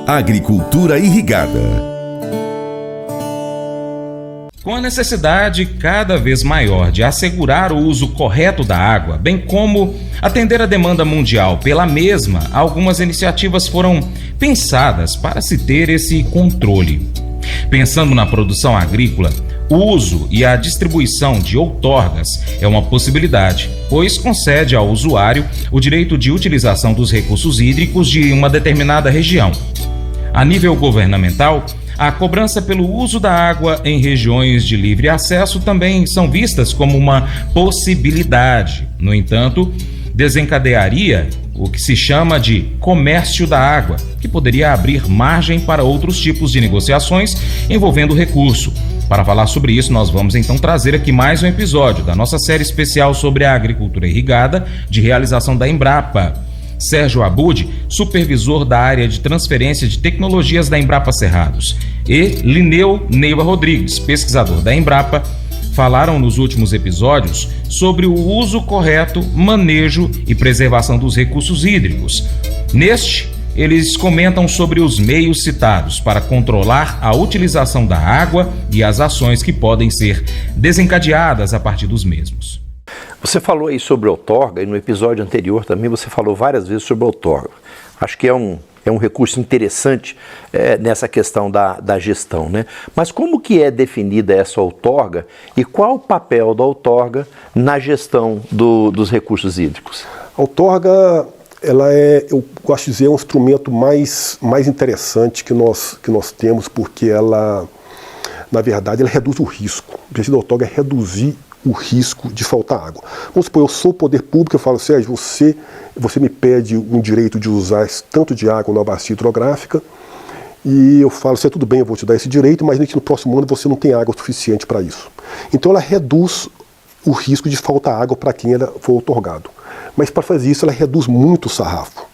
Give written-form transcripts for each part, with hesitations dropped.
Agricultura irrigada. Com a necessidade cada vez maior de assegurar o uso correto da água, bem como atender a demanda mundial pela mesma, algumas iniciativas foram pensadas para se ter esse controle. Pensando na produção agrícola, o uso e a distribuição de outorgas é uma possibilidade, pois concede ao usuário o direito de utilização dos recursos hídricos de uma determinada região. A nível governamental, a cobrança pelo uso da água em regiões de livre acesso também são vistas como uma possibilidade. No entanto, desencadearia o que se chama de comércio da água, que poderia abrir margem para outros tipos de negociações envolvendo o recurso. Para falar sobre isso, nós vamos então trazer aqui mais um episódio da nossa série especial sobre a agricultura irrigada, de realização da Embrapa. Sérgio Abud, supervisor da área de transferência de tecnologias da Embrapa Cerrados, e Lineu Neiva Rodrigues, pesquisador da Embrapa, falaram nos últimos episódios sobre o uso correto, manejo e preservação dos recursos hídricos. Neste, eles comentam sobre os meios citados para controlar a utilização da água e as ações que podem ser desencadeadas a partir dos mesmos. Você falou aí sobre outorga e no episódio anterior também você falou várias vezes sobre outorga. Acho que é um recurso interessante nessa questão da gestão, né? Mas como que é definida essa outorga e qual o papel da outorga na gestão dos recursos hídricos? A outorga, ela eu gosto de dizer, é um instrumento mais interessante que nós temos, porque ela, na verdade, ela reduz o risco. O objetivo da outorga é reduzir o risco de faltar água. Vamos supor, eu sou o poder público, eu falo, Sérgio, você me pede um direito de usar esse tanto de água na bacia hidrográfica, e eu falo, tudo bem, eu vou te dar esse direito, mas no próximo ano você não tem água suficiente para isso. Então ela reduz o risco de faltar água para quem ela for outorgado. Mas para fazer isso, ela reduz muito o sarrafo.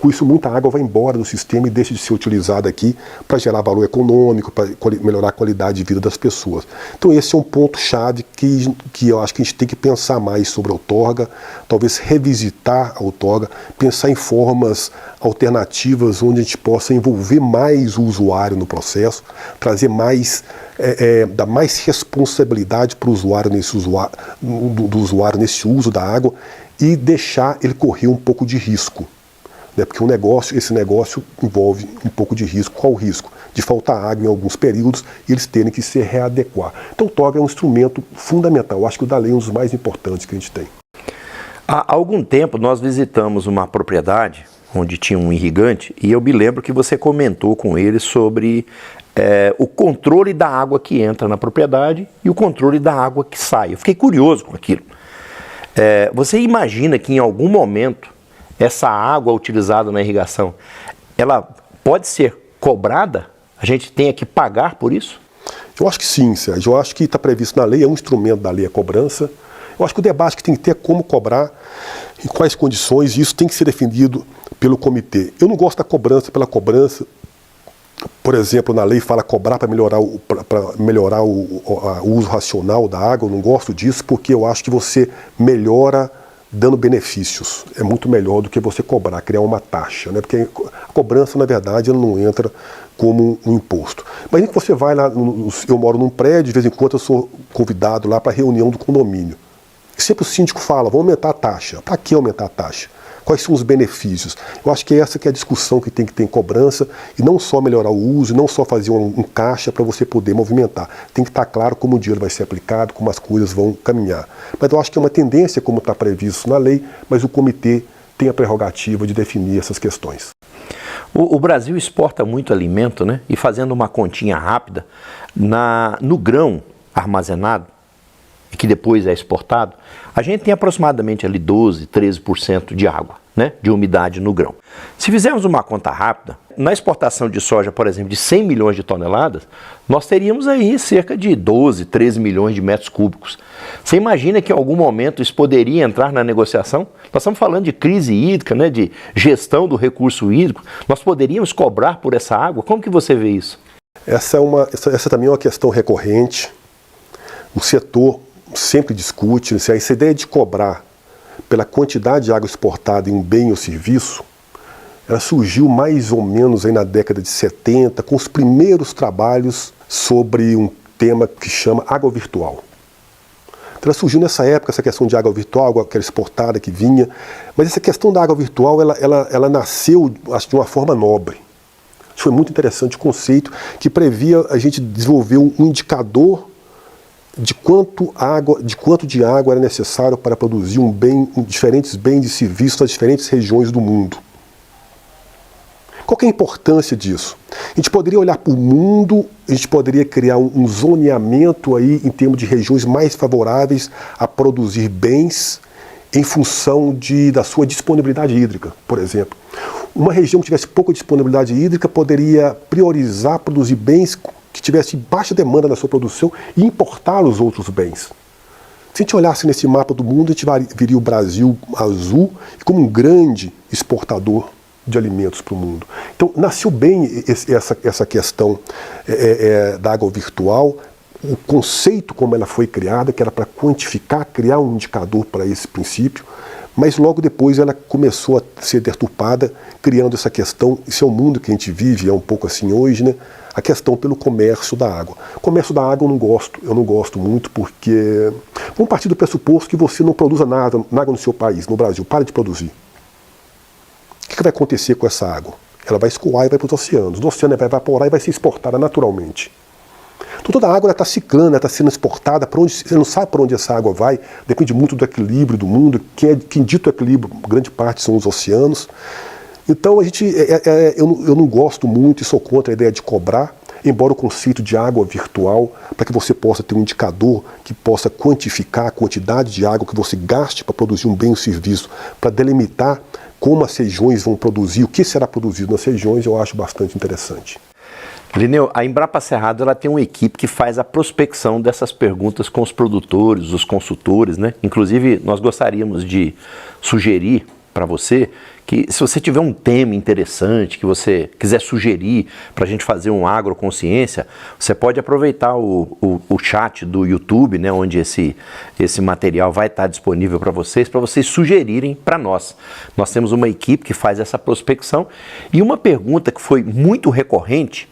Com isso, muita água vai embora do sistema e deixa de ser utilizada aqui para gerar valor econômico, para melhorar a qualidade de vida das pessoas. Então esse é um ponto-chave que eu acho que a gente tem que pensar mais sobre a outorga, talvez revisitar a outorga, pensar em formas alternativas onde a gente possa envolver mais o usuário no processo, trazer mais, dar mais responsabilidade para o usuário do usuário nesse uso da água e deixar ele correr um pouco de risco. Porque esse negócio envolve um pouco de risco. Qual o risco? De faltar água em alguns períodos e eles terem que se readequar. Então o outorga é um instrumento fundamental. Eu acho que o da lei é um dos mais importantes que a gente tem. Há algum tempo nós visitamos uma propriedade onde tinha um irrigante e eu me lembro que você comentou com ele sobre o controle da água que entra na propriedade e o controle da água que sai. Eu fiquei curioso com aquilo. Você imagina que em algum momento essa água utilizada na irrigação, ela pode ser cobrada? A gente tem que pagar por isso? Eu acho que sim, Sérgio. Eu acho que está previsto na lei, é um instrumento da lei a cobrança. Eu acho que o debate que tem que ter é como cobrar, em quais condições, e isso tem que ser definido pelo comitê. Eu não gosto da cobrança pela cobrança. Por exemplo, na lei fala cobrar para melhorar o uso racional da água. Eu não gosto disso porque eu acho que você melhora dando benefícios. É muito melhor do que você cobrar, criar uma taxa, né? Porque a cobrança, na verdade, ela não entra como um imposto. Mas que você vai lá, eu moro num prédio, de vez em quando eu sou convidado lá para a reunião do condomínio. E sempre o síndico fala, vamos aumentar a taxa. Para que aumentar a taxa? Quais são os benefícios? Eu acho que essa que é a discussão que tem que ter em cobrança, e não só melhorar o uso, não só fazer um caixa para você poder movimentar. Tem que estar claro como o dinheiro vai ser aplicado, como as coisas vão caminhar. Mas eu acho que é uma tendência, como está previsto na lei, mas o comitê tem a prerrogativa de definir essas questões. O Brasil exporta muito alimento, né? E fazendo uma continha rápida, no grão armazenado, que depois é exportado, a gente tem aproximadamente ali 12, 13% de água, né, de umidade no grão. Se fizermos uma conta rápida, na exportação de soja, por exemplo, de 100 milhões de toneladas, nós teríamos aí cerca de 12, 13 milhões de metros cúbicos. Você imagina que em algum momento isso poderia entrar na negociação? Nós estamos falando de crise hídrica, né, de gestão do recurso hídrico. Nós poderíamos cobrar por essa água? Como que você vê isso? Essa também é uma questão recorrente. O setor sempre discute, essa ideia de cobrar pela quantidade de água exportada em um bem ou serviço, ela surgiu mais ou menos aí na década de 70, com os primeiros trabalhos sobre um tema que chama água virtual. Então ela surgiu nessa época, essa questão de água virtual, água que era exportada, que vinha, mas essa questão da água virtual, ela nasceu, acho, de uma forma nobre. Isso foi muito interessante, o conceito que previa a gente desenvolver um indicador de quanto de água era necessário para produzir diferentes bens e serviços nas diferentes regiões do mundo. Qual que é a importância disso? A gente poderia olhar para o mundo, a gente poderia criar um zoneamento aí em termos de regiões mais favoráveis a produzir bens em função da sua disponibilidade hídrica, por exemplo. Uma região que tivesse pouca disponibilidade hídrica poderia priorizar produzir bens que tivessem baixa demanda na sua produção e importar os outros bens. Se a gente olhasse nesse mapa do mundo, a gente viria o Brasil azul como um grande exportador de alimentos para o mundo. Então, nasceu bem essa questão da água virtual, o conceito como ela foi criada, que era para quantificar, criar um indicador para esse princípio, mas logo depois ela começou a ser deturpada, criando essa questão, esse é o mundo que a gente vive, é um pouco assim hoje, né? A questão pelo comércio da água. O comércio da água eu não gosto muito, porque vamos partir do pressuposto que você não produza nada no seu país, no Brasil, para de produzir. O que vai acontecer com essa água? Ela vai escoar e vai para os oceanos. No oceano ela vai evaporar e vai ser exportada naturalmente. Então toda a água está ciclando, ela está sendo exportada, você não sabe para onde essa água vai, depende muito do equilíbrio do mundo, quem dita o equilíbrio, grande parte são os oceanos. Então eu não gosto muito e sou contra a ideia de cobrar, embora o conceito de água virtual, para que você possa ter um indicador que possa quantificar a quantidade de água que você gaste para produzir um bem ou serviço, para delimitar como as regiões vão produzir, o que será produzido nas regiões, eu acho bastante interessante. Lineu, a Embrapa Cerrado ela tem uma equipe que faz a prospecção dessas perguntas com os produtores, os consultores, né? Inclusive, nós gostaríamos de sugerir para você que, se você tiver um tema interessante que você quiser sugerir para a gente fazer um agroconsciência, você pode aproveitar o chat do YouTube, né, onde esse material vai estar disponível para vocês sugerirem para nós. Nós temos uma equipe que faz essa prospecção e uma pergunta que foi muito recorrente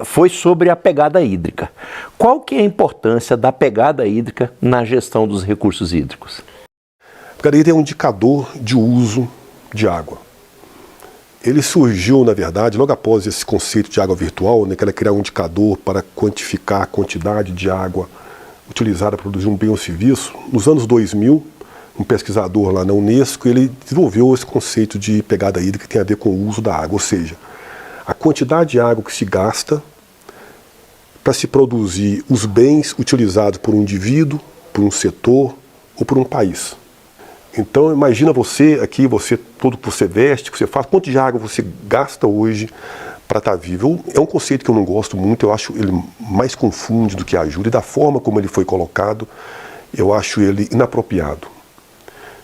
foi sobre a pegada hídrica. Qual que é a importância da pegada hídrica na gestão dos recursos hídricos? A pegada hídrica é um indicador de uso de água. Ele surgiu, na verdade, logo após esse conceito de água virtual, né, que era criar um indicador para quantificar a quantidade de água utilizada para produzir um bem ou serviço. Nos anos 2000, um pesquisador lá na Unesco, ele desenvolveu esse conceito de pegada hídrica que tem a ver com o uso da água, ou seja, a quantidade de água que se gasta para se produzir os bens utilizados por um indivíduo, por um setor ou por um país. Então imagina você aqui, tudo que você veste, que você faz, quanto de água você gasta hoje para estar vivo. É um conceito que eu não gosto muito, eu acho ele mais confunde do que ajuda, e da forma como ele foi colocado, eu acho ele inapropriado.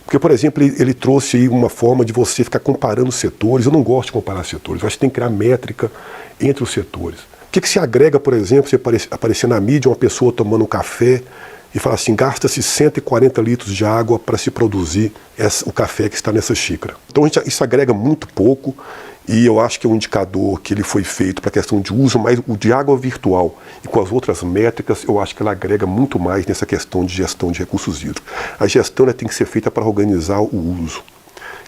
Porque, por exemplo, ele trouxe aí uma forma de você ficar comparando setores. Eu não gosto de comparar setores, eu acho que tem que criar métrica entre os setores. O que se agrega, por exemplo, você aparecer na mídia uma pessoa tomando um café e falar assim, gasta-se 140 litros de água para se produzir o café que está nessa xícara. Então isso agrega muito pouco, e eu acho que é um indicador que ele foi feito para a questão de uso, mas o de água virtual e com as outras métricas, eu acho que ela agrega muito mais nessa questão de gestão de recursos hídricos. A gestão tem que ser feita para organizar o uso.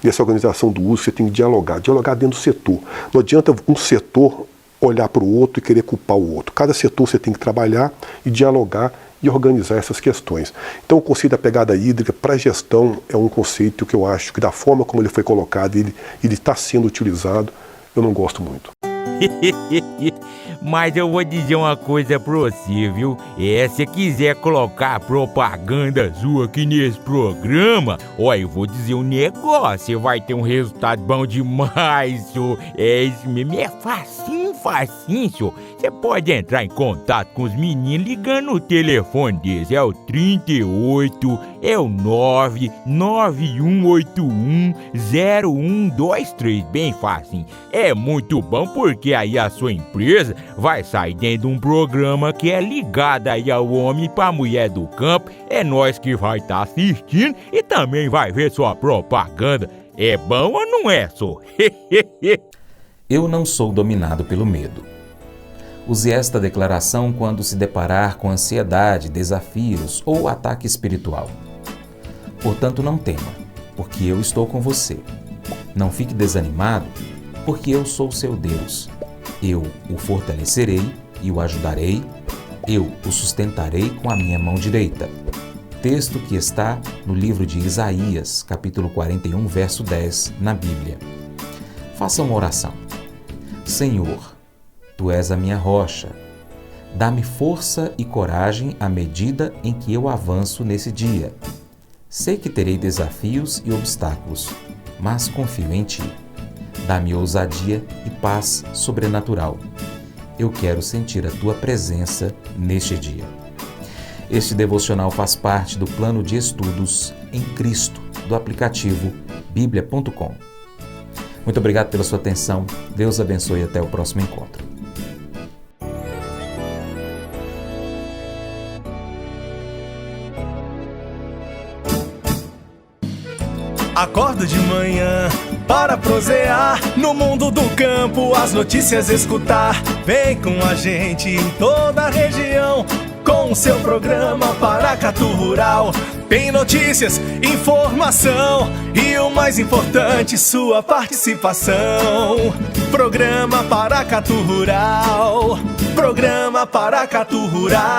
E essa organização do uso você tem que dialogar dentro do setor. Não adianta um setor olhar para o outro e querer culpar o outro. Cada setor você tem que trabalhar e dialogar e organizar essas questões. Então o conceito da pegada hídrica para a gestão é um conceito que eu acho que da forma como ele foi colocado, ele está sendo utilizado, eu não gosto muito. Mas eu vou dizer uma coisa pra você, viu? Se quiser colocar propaganda sua aqui nesse programa, eu vou dizer um negócio, você vai ter um resultado bom demais, senhor. Isso mesmo, é facinho, senhor. Você pode entrar em contato com os meninos ligando o telefone deles, é o 38, é o 991810123, bem facinho. É muito bom porque aí a sua empresa vai sair dentro de um programa que é ligado aí ao homem pra mulher do campo. É nós que vai estar assistindo e também vai ver sua propaganda. É bom ou não é, só? Eu não sou dominado pelo medo. Use esta declaração quando se deparar com ansiedade, desafios ou ataque espiritual. Portanto, não tema, porque eu estou com você. Não fique desanimado, porque eu sou seu Deus. Eu o fortalecerei e o ajudarei. Eu o sustentarei com a minha mão direita. Texto que está no livro de Isaías, capítulo 41, verso 10, na Bíblia. Faça uma oração. Senhor, Tu és a minha rocha. Dá-me força e coragem à medida em que eu avanço nesse dia. Sei que terei desafios e obstáculos, mas confio em Ti. Dá-me ousadia e paz sobrenatural. Eu quero sentir a Tua presença neste dia. Este devocional faz parte do plano de estudos em Cristo do aplicativo biblia.com. Muito obrigado pela sua atenção. Deus abençoe e até o próximo encontro. Acordo de manhã para prosear no mundo do campo, as notícias escutar. Vem com a gente em toda a região com o seu programa Paracatu Rural. Tem notícias, informação e o mais importante, sua participação. Programa Paracatu Rural. Programa Paracatu Rural.